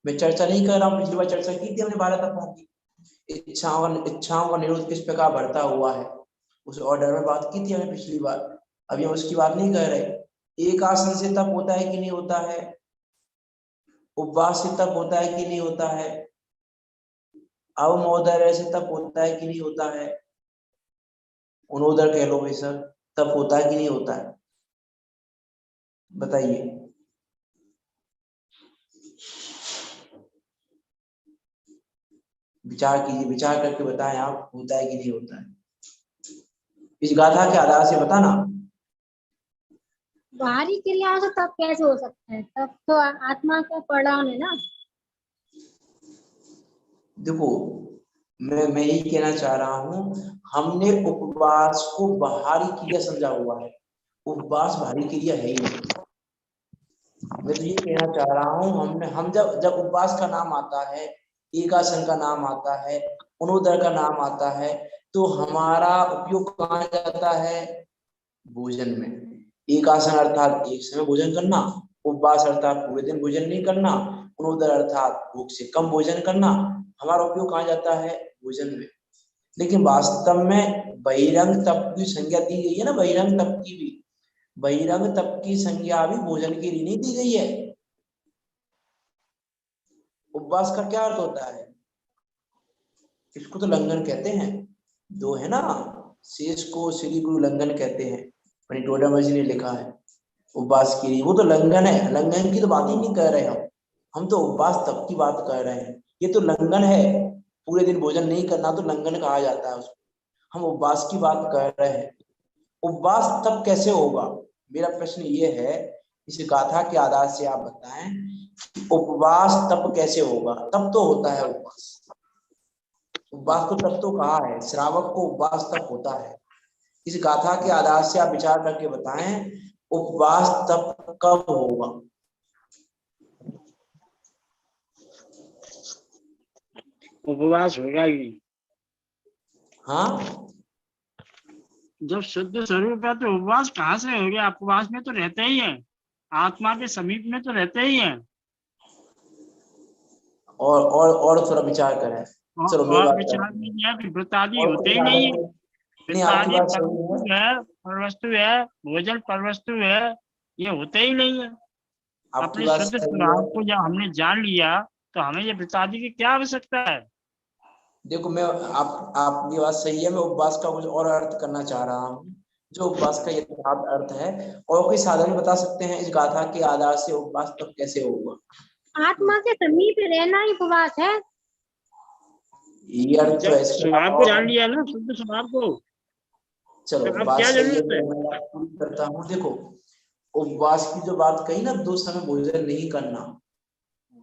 मैं चर्चा नहीं कर रहा हूँ, पिछली बार चर्चा की थी हमने 12 तपों की। इच्छाओं का निरोध किस प्रकार बढ़ता हुआ है, उस ऑर्डर में बात की थी हमने पिछली बार। अभी हम उसकी बात नहीं कर रहे। एक आसन से तप होता है कि नहीं होता है? उपवास से तप होता है कि नहीं होता है? अब महोदय से तप होता है कि नहीं होता है? उन्होदर कह लो भाई सर, तप होता है कि नहीं होता है? बताइए। विचार कीजिए, विचार करके बताएं आप, होता है कि नहीं होता है? इस गाथा के आधार से बताना। बाहरी क्रियाओं से तप कैसे हो सकता है? तप तो आत्मा का परिणाम है ना। देखो, मैं यही कहना चाह रहा हूँ, हमने उपवास को बाहरी क्रिया समझा हुआ है। उपवास बाहरी क्रिया है ही नहीं। मैं तो ये कहना चाह रहा हूँ, हम जब उपवास का नाम आता है, एकासन का नाम आता है, उनोदर का नाम आता है, तो हमारा उपयोग कहाँ जाता है? भोजन में। एकासन अर्थात एक समय भोजन करना, उपवास अर्थात पूरे दिन भोजन नहीं करना, उनोदर अर्थात भूख से कम भोजन करना। हमारा उपयोग कहाँ जाता है? भोजन में। लेकिन वास्तव में बहिरंग तप की संज्ञा दी गई है ना, बहिरंग तप की भी, बहिरंग तप की संज्ञा भी भोजन के लिए नहीं दी गई है। उपवास का क्या अर्थ होता है? इसको तो लंघन कहते हैं। दो है ना, शेष को श्री गुरु लंघन कहते हैं, परिटोडामर्जी ने लिखा है। उपवास के लिए, वो तो लंघन है, लंघन की तो बात ही नहीं कर रहे हम तो उपवास तप की बात कर रहे हैं। ये तो लंघन है, पूरे दिन भोजन नहीं करना तो लंघन कहा जाता है उसको। हम उपवास की बात कर रहे हैं। उपवास तब कैसे होगा, मेरा प्रश्न ये है, इस गाथा के आधार से आप बताएं, उपवास तब कैसे होगा? तब तो होता है उपवास, उपवास को तब तो कहा है, श्रावक को उपवास तब होता है। इस गाथा के आधार से आप विचार करके बताएं, उपवास तब कब होगा? उपवास होगा ही हाँ, जब शुद्ध स्वरूप है तो उपवास कहाँ से हो गया? उपवास में तो रहते ही है, आत्मा के समीप में तो रहते ही है। और थोड़ा विचार करें। चलो मेरी और बात विचार में करें, यह कि वृत्तादि और होते कोई ही नहीं है। आदत नहीं, आपकी वृत्तादि बात सही है। परवस्तु है, परवस्तु है, भोजन परवस्तु है, ये होते ही नहीं है। आपकी अपने बात शुद्ध सही है। स्वभाव को जब हमने जान लिया तो हमें ये वृत्तादि की क्या आवश्यकता है? देखो मैं आपकी बात सही है, मैं उपवास का कुछ और अर्थ करना चाह रहा हूँ, जो उपवास का यथार्थ अर्थ है। और कोई साधन बता सकते हैं इस गाथा के आधार से उपवास तब कैसे होगा? आत्मा के समीप रहना ही उपवास है। ये अर्थ तो जब है इसके स्वभाव को अलावा जान लिया ना, शुद्ध स्वभाव को, चलो तो अब बात क्या सही है, जरूरत है? तो मैं पूरी करता हूँ। देखो उपवास की जो बात कही ना, 2 समय भोजन नहीं करना,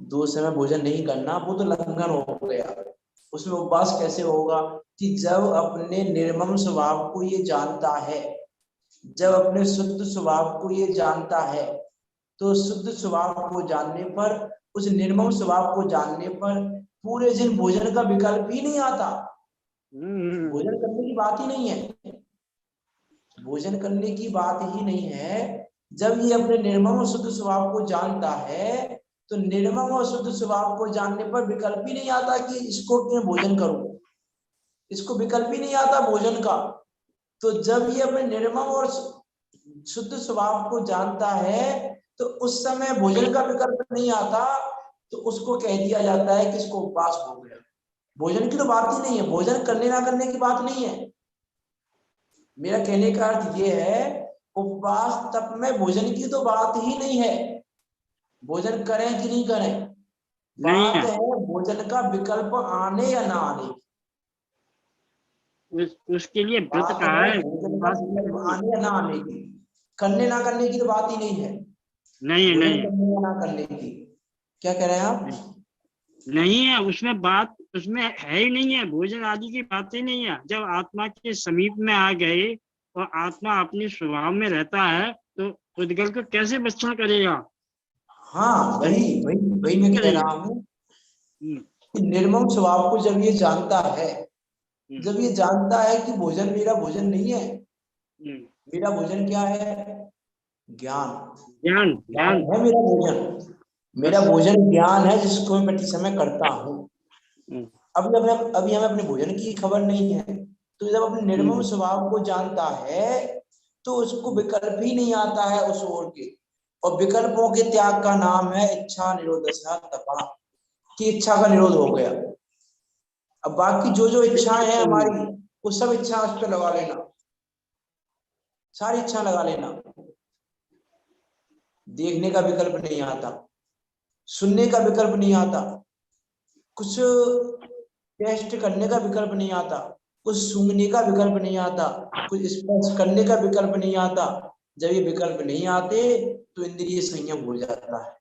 2 समय भोजन नहीं करना, वो तो लंघन हो गया। उसमें उपवास कैसे होगा कि जब अपने निर्मम स्वभाव को ये जानता है, जब अपने शुद्ध स्वभाव को ये जानता है, तो शुद्ध स्वभाव को जानने पर, उस निर्मम स्वभाव को जानने पर पूरे दिन भोजन का विकल्प ही नहीं आता। भोजन करने की बात ही नहीं है, भोजन करने की बात ही नहीं है। जब ये अपने निर्मम और शुद्ध स्वभाव को जानता है, तो निर्मम और शुद्ध स्वभाव को जानने पर विकल्प ही नहीं आता कि इसको क्यों भोजन करूं, इसको विकल्प ही नहीं आता भोजन का। तो जब ये अपने निर्मम और शुद्ध स्वभाव को जानता है, तो उस समय भोजन का विकल्प नहीं आता, तो उसको कह दिया जाता है कि इसको उपवास हो गया। भोजन की तो बात ही नहीं है, भोजन करने ना करने की बात नहीं है। मेरा कहने का अर्थ ये है, उपवास तप में भोजन की तो बात ही नहीं है, भोजन करें कि नहीं करें, नहीं बात है। है भोजन का विकल्प आने या ना आने की। उसके लिए व्रत बात कहा है है, भोजन का उपवास नहीं विकल्प करनी। आने या ना आने की, करने ना करने की तो बात ही नहीं है, नहीं है, भोजन नहीं है, करने या ना करने की। क्या कह रहे हैं आप? नहीं, नहीं है, उसमें बात उसमें है ही नहीं है, भोजन आदि की बात ही नहीं है। जब आत्मा के समीप में आ गए और आत्मा अपने स्वभाव में रहता है तो उद्गल को कैसे भक्षण करेगा? हाँ, वही वही वही नहीं मैं कह करेगा। रहा हूँ हम्म, कि निर्मम स्वभाव को जब ये जानता है, हम्म, जब ये जानता है कि भोजन मेरा भोजन नहीं है, हम्म। मेरा भोजन क्या है? ज्ञान। ज्ञान, ज्ञान ज्ञान। है मेरा भोजन, मेरा बस। भोजन ज्ञान है जिसको मैं प्रति समय करता हूँ। हम्म, अभी हमें अपने भोजन की खबर नहीं है, तो जब अपने निर्मम हम्म, स्वभाव को जानता है, तो उसको विकल्प ही नहीं आता है उस ओर के। और विकल्पों के त्याग का नाम है इच्छा निरोधसा तपा, कि इच्छा का निरोध हो गया। अब बाकी जो जो इच्छाएं हैं हमारी, वो सब इच्छा उस पर लगा लेना, सारी इच्छा लगा लेना। देखने का विकल्प नहीं आता, सुनने का विकल्प नहीं आता, कुछ टेस्ट करने का विकल्प नहीं आता, कुछ सूंघने का विकल्प नहीं आता, कुछ स्पर्श करने का विकल्प नहीं आता। जब ये विकल्प नहीं आते, तो इंद्रिय संयम हो जाता है,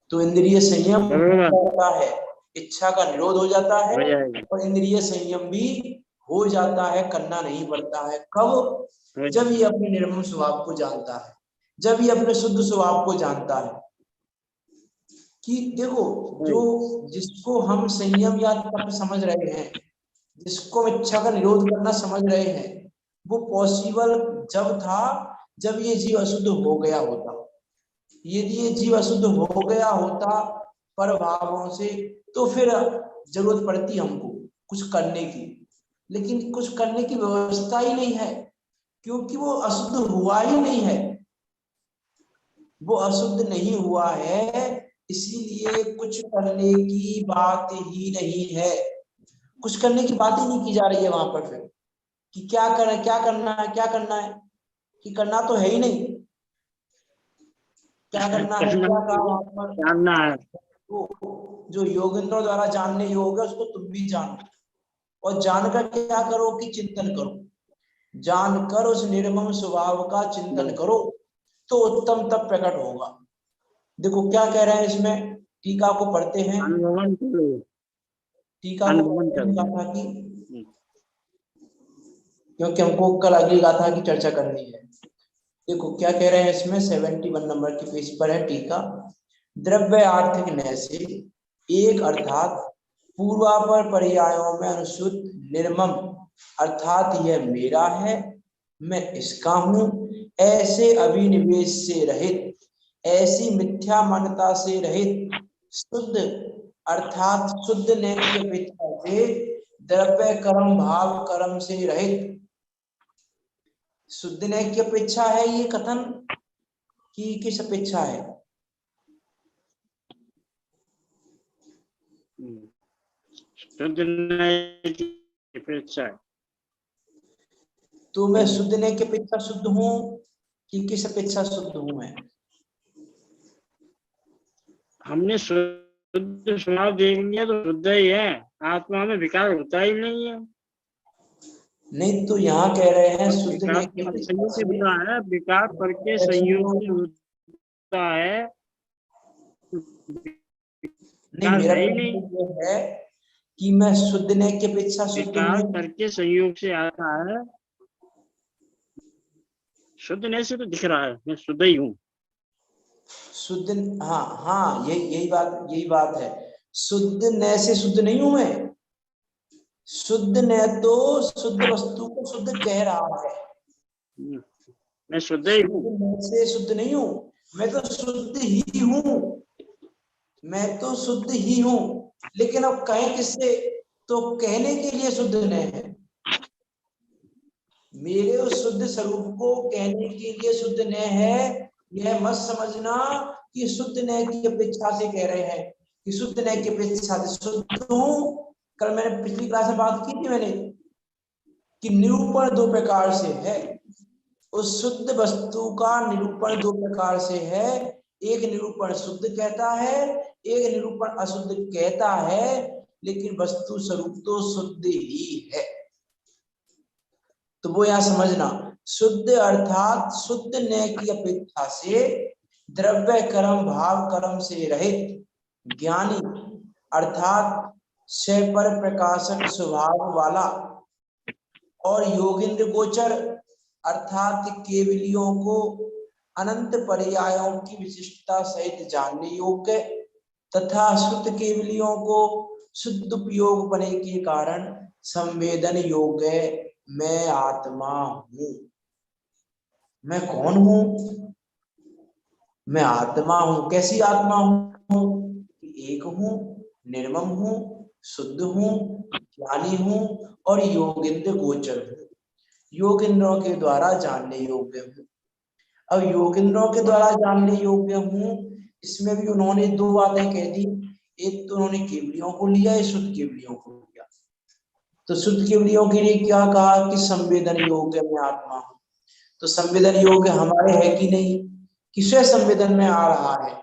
तो इंद्रिय संयम बरोबर होता है, इच्छा का निरोध हो जाता है, हो जाएगा, और इंद्रिय संयम भी हो जाता है, करना नहीं पड़ता है। कब? हो जब ये जाएगा। अपने निर्मम स्वभाव को जानता है, जब ये अपने शुद्ध स्वभाव को जानता है। कि देखो, जो जिसको हम संयम या तप समझ रहे हैं, जिसको इच्छा का निरोध करना समझ रहे हैं, वो पॉसिबल जब था जब ये जीव अशुद्ध हो गया होता। यदि ये जीव अशुद्ध हो गया होता पर भावों से, तो फिर जरूरत पड़ती हमको कुछ करने की, लेकिन कुछ करने की व्यवस्था ही नहीं है, क्योंकि वो अशुद्ध हुआ ही नहीं है, वो अशुद्ध नहीं हुआ है, इसीलिए कुछ करने की बात ही नहीं है, कुछ करने की बात ही नहीं की जा रही है वहां पर। फिर कि क्या करना है, क्या करना है, क्या करना है? कि करना तो है ही नहीं। क्या करना है, क्या कहा वहां पर? जानना है। जो योगेंद्रों द्वारा जानने योग्य है उसको तुम भी जानो, और जानकर क्या करो कि चिंतन करो। जानकर उस निर्मम स्वभाव का चिंतन करो तो उत्तम तब प्रकट होगा। देखो क्या कह रहे हैं इसमें, टीका को पढ़ते हैं। अनुभवन करो। टीका को अनुभवन पढ़ते हैं करो। गाथा की, क्योंकि हमको कल अगली गाथा की चर्चा करनी है। देखो क्या कह रहे हैं इसमें, 71 नंबर के पेज पर है टीका। द्रव्य आर्थिक नय से एक अर्थात पूर्वापर पर्यायों में अनुसूत निर्मम अर्थात यह मेरा है, मैं इसका हूं, ऐसे अभिनिवेश से रहित, ऐसी मिथ्या मान्यता से रहित, शुद्ध अर्थात शुद्ध ने की अपेक्षा से द्रव्य कर्म भाव कर्म से रहित। शुद्ध ने की अपेक्षा है ये कथन कि किस अपेक्षा है? शुद्ध नहीं की अपेक्षा है। तो मैं शुद्ध ने की अपेक्षा शुद्ध हूं कि किस अपेक्षा शुद्ध हूं मैं? हमने शुद्ध स्वभाव देख लिया तो शुद्ध ही है, आत्मा में विकार होता ही नहीं है। नहीं तो यहाँ कह रहे हैं शुद्ध ने की विकार अपेक्षा संयोग से से, होता है, विकार करके संयोग से होता है। नहीं मेरा प्रश्न ये है कि मैं शुद्ध ने की अपेक्षा शुद्ध विकार हूं। करके संयोग से आता है, शुद्ध नहीं से तो दिख रहा है मैं शुद्ध ही हूँ। शुद्ध, हाँ हाँ यही बात है। शुद्ध न से शुद्ध नहीं हूं मैं। शुद्ध न तो शुद्ध वस्तु को शुद्ध कह रहा है, मैं शुद्ध ही हूँ। मैं से शुद्ध नहीं हूं, मैं तो शुद्ध ही हूं, मैं तो शुद्ध ही हूं। लेकिन अब कहें किससे, तो कहने के लिए शुद्ध न है। मेरे उस शुद्ध स्वरूप को कहने के लिए शुद्ध न है। यह मत समझना कि शुद्ध न की अपेक्षा से कह रहे हैं कि शुद्ध न की अपेक्षा से शुद्ध हूं। कल मैंने पिछली क्लास में बात की थी मैंने कि निरूपण दो प्रकार से है। उस शुद्ध वस्तु का निरूपण दो प्रकार से है। एक निरूपण शुद्ध कहता है, एक निरूपण अशुद्ध कहता है, लेकिन वस्तु स्वरूप तो शुद्ध ही है। तो वो यहां समझना, शुद्ध अर्थात शुद्ध न की अपेक्षा से द्रव्य कर्म भाव कर्म से रहित, ज्ञानी अर्थात स्वपर प्रकाशक स्वभाव वाला, और योगिंद्र गोचर अर्थात केवलियों को अनंत पर्यायों की विशिष्टता सहित जानने योग्य, तथा शुद्ध केवलियों को शुद्ध उपयोग बने के कारण संवेदन योग्य मैं आत्मा हूं। मैं कौन हूं? मैं आत्मा हूं। कैसी आत्मा हूं? एक हूं, निर्मम हूं, शुद्ध हूं, ज्ञानी हूं और योगिंद्र गोचर हूं, योगिंद्रों के द्वारा जानने योग्य हूं। अब योगिंद्रों के द्वारा जानने योग्य हूं, इसमें भी उन्होंने दो बातें कह दी। एक तो उन्होंने केवलियों को लिया, एक शुद्ध केवलियों को लिया। तो शुद्ध केवलियों के लिए क्या कहा कि संवेदन योग्य में आत्मा हूं। तो संवेदन योग्य हमारे है कि नहीं, कि स्वयं संवेदन में आ रहा है।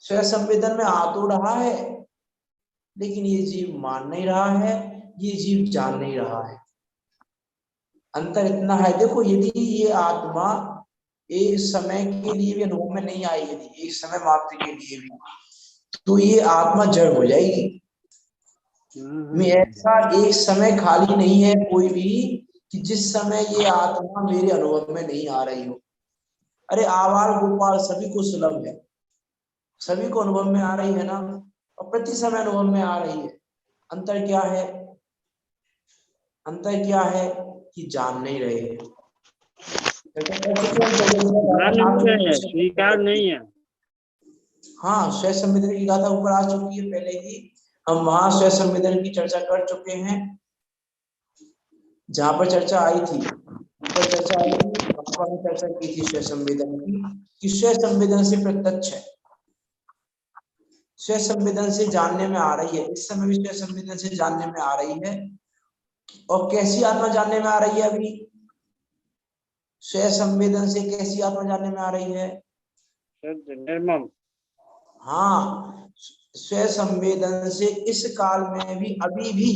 स्वयं संवेदन में आ तो रहा है, लेकिन ये जीव मान नहीं रहा है, ये जीव जान नहीं रहा है। अंतर इतना है। देखो यदि ये आत्मा एक समय के लिए भी अनुभव में नहीं आई, यदि एक समय मात्र के लिए भी, तो ये आत्मा जड़ हो जाएगी। मैं ऐसा एक समय खाली नहीं है कोई भी कि जिस समय ये आत्मा मेरे अनुभव में नहीं आ रही हो। अरे आवार गोपाल सभी को सुलभ है, सभी को अनुभव में आ रही है ना, और प्रति समय अनुभव में आ रही है। अंतर क्या है? अंतर क्या है कि जान नहीं रहे हैं। स्वीकार नहीं है। हाँ, स्वयं संवेदन की गाथा ऊपर आ चुकी है पहले ही। हम वहां स्वयं संवेदन की चर्चा कर चुके हैं, जहां पर चर्चा आई थी, चर्चा की थी स्वयं संवेदन की, कि स्वयं संवेदन से प्रत्यक्ष है, स्वयं संवेदन से जानने में आ रही है। इस समय भी स्वयं संवेदन से जानने में आ रही है। और कैसी आत्मा जानने में आ रही है? अभी स्व संवेदन से कैसी आत्मा जानने में आ रही है? शुद्ध निर्मम। हाँ, स्व संवेदन से इस काल में भी, अभी भी,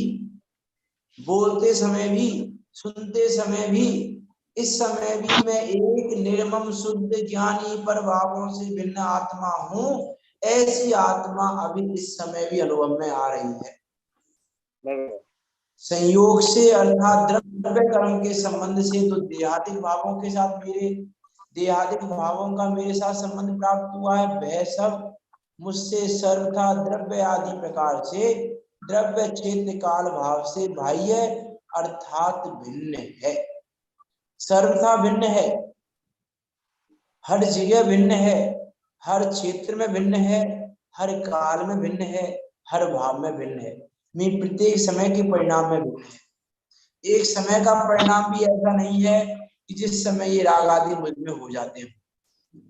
बोलते समय भी, सुनते समय भी, इस समय भी मैं एक निर्मम शुद्ध ज्ञानी पर भावों से भिन्न आत्मा हूँ। ऐसी आत्मा अभी इस समय भी अनुभव में आ रही है। संयोग से अर्थात द्रव्य कर्म के संबंध से तो देहादिक भावों के साथ, मेरे देहादिक भावों का मेरे साथ संबंध प्राप्त हुआ है। वह सब मुझसे सर्वथा द्रव्य आदि प्रकार से द्रव्य क्षेत्र काल भाव से बाह्य अर्थात भिन्न है। सर्वथा भिन्न है, हर जगह भिन्न है, हर क्षेत्र में भिन्न है, हर काल में भिन्न है, हर भाव में भिन्न है। मैं प्रत्येक समय के परिणाम में भिन्न है। एक समय का परिणाम भी ऐसा नहीं है कि जिस समय ये राग आदि मुझ में हो जाते हैं।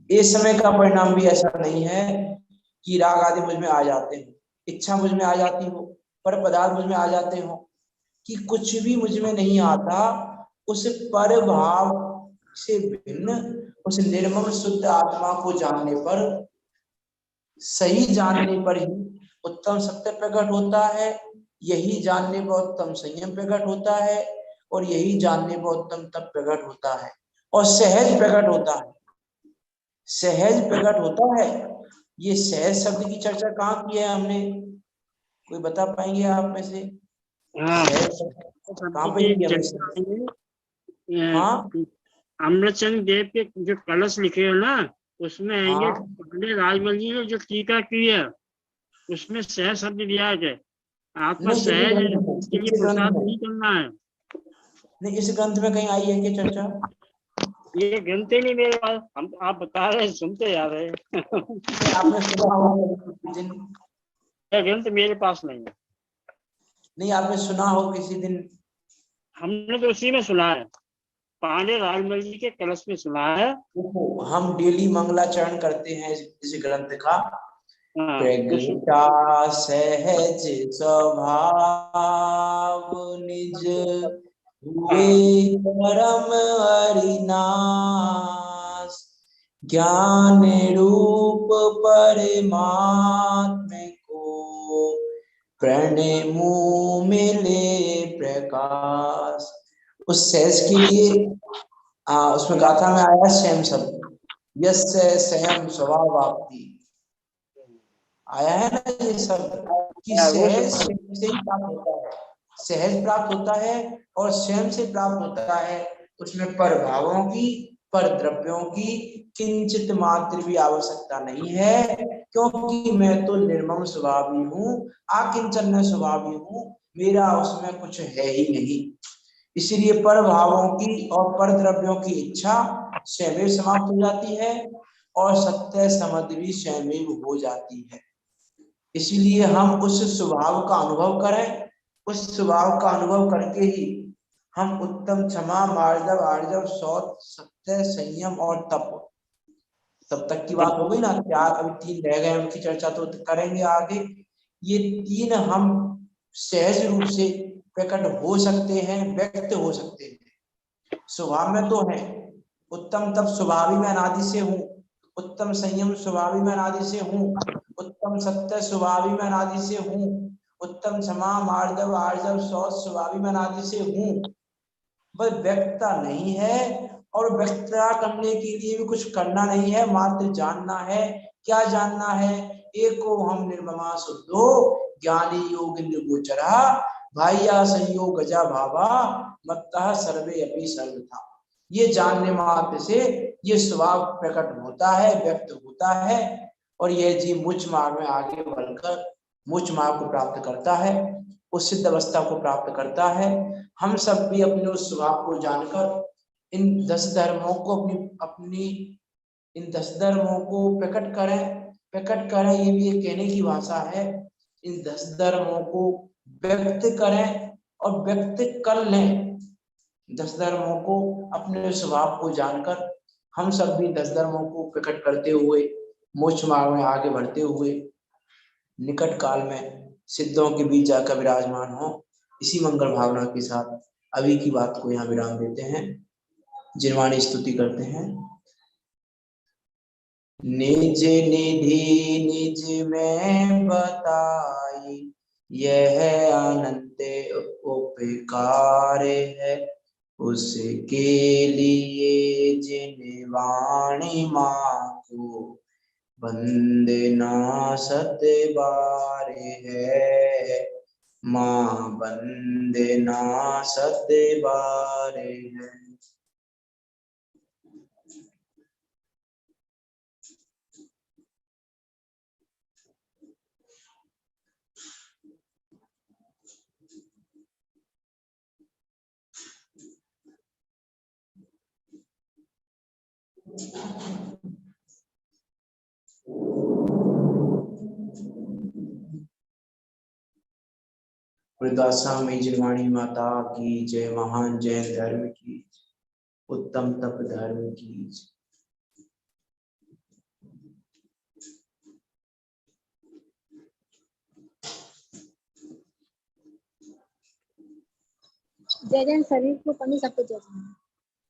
एक समय का परिणाम भी ऐसा नहीं है कि राग आदि मुझ में आ जाते हैं, इच्छा मुझ में आ जाती हो, पर पदार्थ मुझ में आ जाते हो, कि कुछ भी मुझ में नहीं आता। उस पर भाव से भिन्न उस निर्मल शुद्ध आत्मा को जानने पर, सही जानने पर ही उत्तम सत्य प्रकट होता है। यही जानने पर उत्तम संयम प्रकट होता है, और यही जानने पर उत्तम तप प्रकट होता है, और सहज प्रकट होता है। सहज प्रकट होता है। ये सहज शब्द की चर्चा कहाँ की है हमने? कोई बता पाएंगे आप में से? कहाँ पे की है? हाँ, अमृतचंद देव के जो कलश लिखे हैं ना, उसमें आएंगे। हाँ, पंडित राजमल जी ने जो टीका की है, उसमें सहज शब्द दिया है। आत्मा नहीं, सहज है, इसके लिए पुरुषार्थ नहीं करना है। नहीं, इस ग्रंथ में कहीं आई है क्या चर्चा? ये ग्रंथ ही नहीं मेरे पास, हम आप बता रहे हैं, सुनते जा रहे हैं। आपने सुना होगा किसी दिन? ये ग्रंथ मेरे पास नहीं है। नहीं, आपने सुना हो किसी दिन? हमने तो उसी में सुना है, पांडे राजमल जी के कलश में सुना है। हम डेली मंगलाचरण करते हैं इस ग्रंथ का। हाँ, प्रगटा सहज स्वभाव निज हुए परम अरिनाश, ज्ञान रूप परमात्म को प्रणमु मिले प्रकाश। उस सहज के लिए उसमें गाथा में आया स्वयं शब्द, यस्य स्वयं स्वभाव आपकी आया है ना ये शब्द, कि सहज से ही प्राप्त होता है, सहज प्राप्त होता है और स्वयं से प्राप्त होता है। उसमें पर भावों की, पर द्रव्यों की किंचित मात्र भी आवश्यकता नहीं है, क्योंकि मैं तो निर्मम स्वभावी हूँ, आकिंचन स्वभावी हूँ, मेरा उसमें कुछ है ही नहीं। इसलिए पर भावों की और पर द्रव्यों की इच्छा स्वयं समाप्त हो जाती है, और सत्य समझ भी स्वयं हो जाती है। इसलिए हम उस स्वभाव का अनुभव करें, उस स्वभाव का अनुभव करके ही हम उत्तम क्षमा, मार्जव, आर्जव, शौच, सत्य, संयम और तब तक की बात हो गई ना। त्याग अभी 3 रह गए, उनकी चर्चा तो करेंगे आगे। ये 3 हम सहज रूप से प्रकट हो सकते हैं, व्यक्त हो सकते हैं। स्वभाव में तो है, उत्तम तप स्वभावी में अनादि से हूँ, उत्तम संयम स्वभावी में अनादि से हूँ, उत्तम सत्य स्वभावी में अनादि से हूँ, उत्तम क्षमा, मार्जव, आर्जव, शौच स्वभावी में अनादि से हूँ। बस व्यक्तता नहीं है, और व्यक्तता करने के लिए भी कुछ करना नहीं है, मात्र जानना है। क्या जानना है? एको हम निर्ममा शुद्धो ज्ञानी योग गोचरा भाइया संयोग गजा भावा मत्तः सर्वे अपि सर्वथा। ये जानने मात्र से ये स्वभाव प्रकट होता है, व्यक्त होता है, और यह जीव मुच मार्ग में आगे बढ़कर मुच मार्ग को प्राप्त करता है, उस सिद्ध अवस्था को प्राप्त करता है। हम सब भी अपने उस स्वभाव को जानकर इन 10 धर्मों को अपनी इन 10 धर्मों को प्रकट करें, ये भी एक कहने की भाषा है। इन 10 धर्मों को व्यक्त करें और व्यक्त कर लें। 10 धर्मों को अपने स्वभाव को जानकर हम सब भी 10 धर्मों को प्रकट करते हुए मोक्ष मार्ग में आगे बढ़ते हुए निकट काल में सिद्धों के बीच जाकर विराजमान हो। इसी मंगल भावना के साथ अभी की बात को यहाँ विराम देते हैं। जिनवाणी स्तुति करते हैं। निज निधि निज में बताई, यह अनंत उपकार है, उसके लिए जिन वाणी माँ को वंदना सत बार है, माँ वंदना सत बार है। वृद्धाश्रम में जिनवाणी माता की जय, महान जैन धर्म की, उत्तम तप धर्म की। जय जैन शरीर को पनी सबको जय जैन।